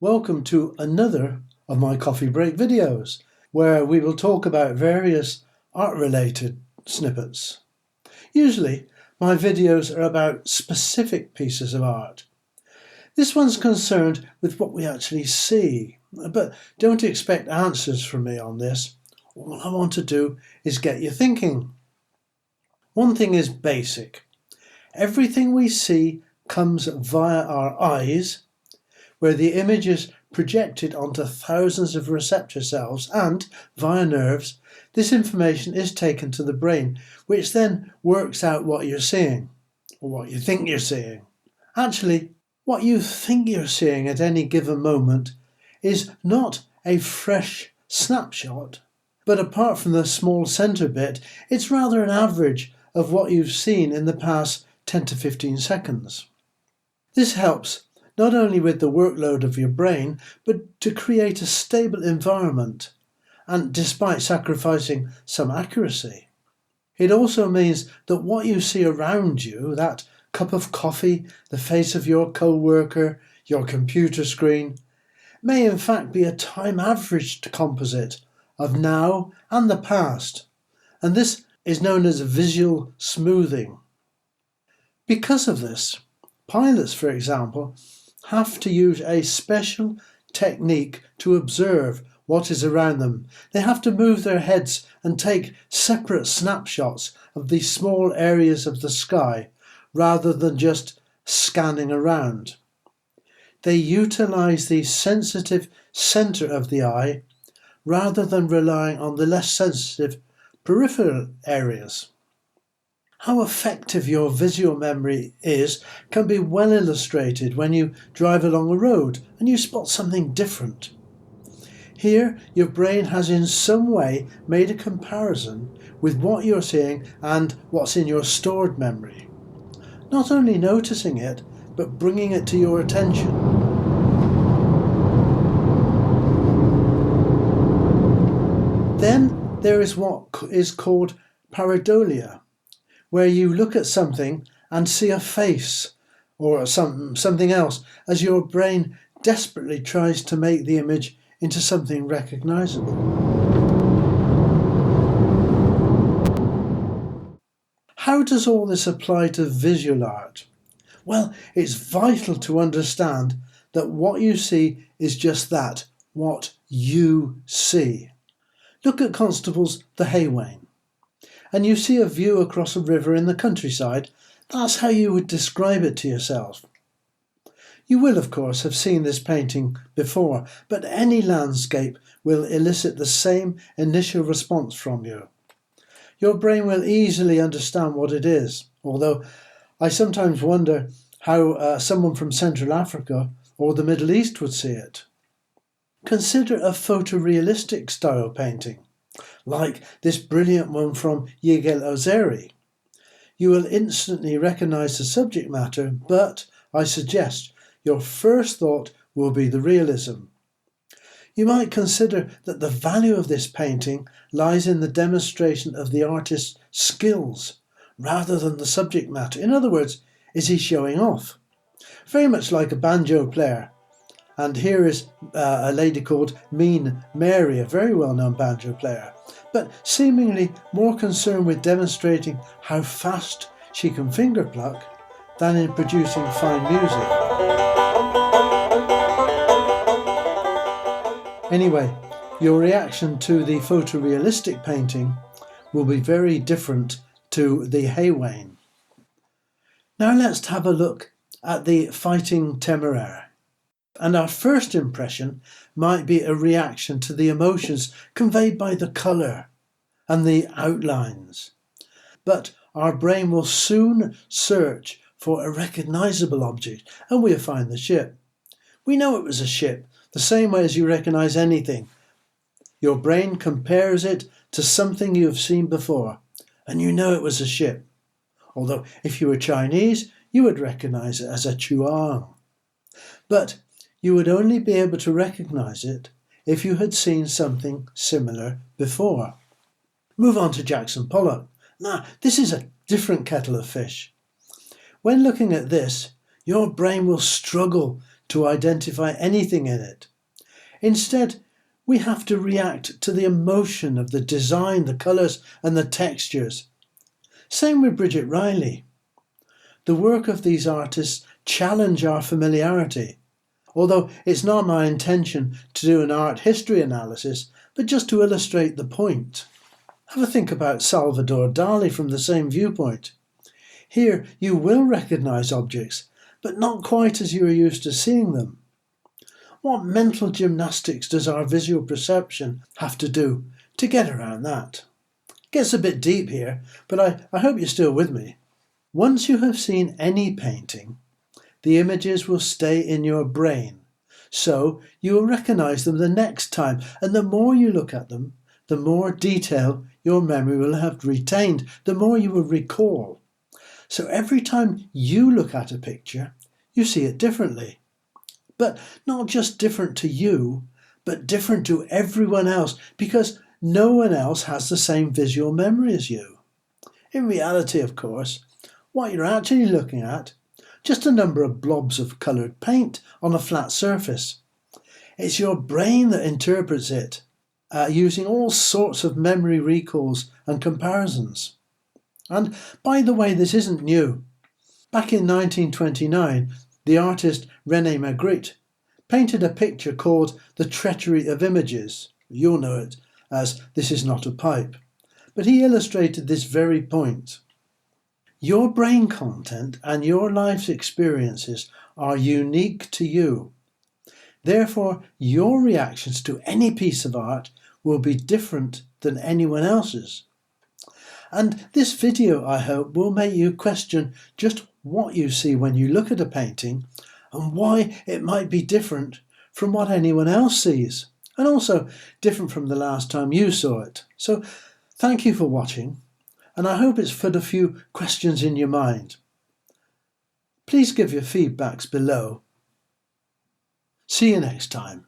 Welcome to another of my coffee break videos, where we will talk about various art-related snippets. Usually, my videos are about specific pieces of art. This one's concerned with what we actually see, but don't expect answers from me on this. All I want to do is get you thinking. One thing is basic. Everything we see comes via our eyes, where the image is projected onto thousands of receptor cells, and via nerves, this information is taken to the brain, which then works out what you're seeing, or what you think you're seeing. Actually, what you think you're seeing at any given moment is not a fresh snapshot, but apart from the small centre bit, it's rather an average of what you've seen in the past 10 to 15 seconds. This helps not only with the workload of your brain, but to create a stable environment, and despite sacrificing some accuracy. It also means that what you see around you, that cup of coffee, the face of your co-worker, your computer screen, may in fact be a time-averaged composite of now and the past, and this is known as visual smoothing. Because of this, pilots, for example, have to use a special technique to observe what is around them. They have to move their heads and take separate snapshots of these small areas of the sky rather than just scanning around. They utilize the sensitive center of the eye rather than relying on the less sensitive peripheral areas. How effective your visual memory is can be well illustrated when you drive along a road and you spot something different. Here, your brain has in some way made a comparison with what you're seeing and what's in your stored memory. Not only noticing it, but bringing it to your attention. Then there is what is called pareidolia, where you look at something and see a face or something else as your brain desperately tries to make the image into something recognizable. How does all this apply to visual art? Well, it's vital to understand that what you see is just that, what you see. Look at Constable's The Haywain, and you see a view across a river in the countryside. That's how you would describe it to yourself. You will, of course, have seen this painting before, but any landscape will elicit the same initial response from you. Your brain will easily understand what it is, although I sometimes wonder how someone from Central Africa or the Middle East would see it. Consider a photorealistic style painting, like this brilliant one from Yigel Ozeri. You will instantly recognise the subject matter, but I suggest your first thought will be the realism. You might consider that the value of this painting lies in the demonstration of the artist's skills rather than the subject matter. In other words, is he showing off? Very much like a banjo player. And here is a lady called Mean Mary, a very well-known banjo player, but seemingly more concerned with demonstrating how fast she can finger pluck than in producing fine music. Anyway, your reaction to the photorealistic painting will be very different to the Haywain. Now let's have a look at the Fighting Temeraire. And our first impression might be a reaction to the emotions conveyed by the colour and the outlines. But our brain will soon search for a recognisable object, and we'll find the ship. We know it was a ship, the same way as you recognise anything. Your brain compares it to something you have seen before, and you know it was a ship. Although if you were Chinese, you would recognise it as a chuang. But you would only be able to recognise it if you had seen something similar before. Move on to Jackson Pollock. Now, this is a different kettle of fish. When looking at this, your brain will struggle to to identify anything in it. Instead, we have to react to the emotion of the design, the colours and the textures. Same with Bridget Riley. The work of these artists challenge our familiarity, although it's not my intention to do an art history analysis, but just to illustrate the point. Have a think about Salvador Dali from the same viewpoint. Here you will recognise objects, but not quite as you are used to seeing them. What mental gymnastics does our visual perception have to do to get around that? It gets a bit deep here, but I hope you're still with me. Once you have seen any painting, the images will stay in your brain, so you will recognise them the next time, and the more you look at them, the more detail your memory will have retained, the more you will recall. So every time you look at a picture, you see it differently. But not just different to you, but different to everyone else, because no one else has the same visual memory as you. In reality, of course, what you're actually looking at, just a number of blobs of coloured paint on a flat surface. It's your brain that interprets it, using all sorts of memory recalls and comparisons. And by the way, this isn't new. Back in 1929, the artist René Magritte painted a picture called The Treachery of Images. You'll know it as This Is Not a Pipe. But he illustrated this very point. Your brain content and your life's experiences are unique to you. Therefore, your reactions to any piece of art will be different than anyone else's. And this video, I hope, will make you question just what you see when you look at a painting and why it might be different from what anyone else sees, and also different from the last time you saw it. So thank you for watching, and I hope it's put a few questions in your mind. Please give your feedbacks below. See you next time.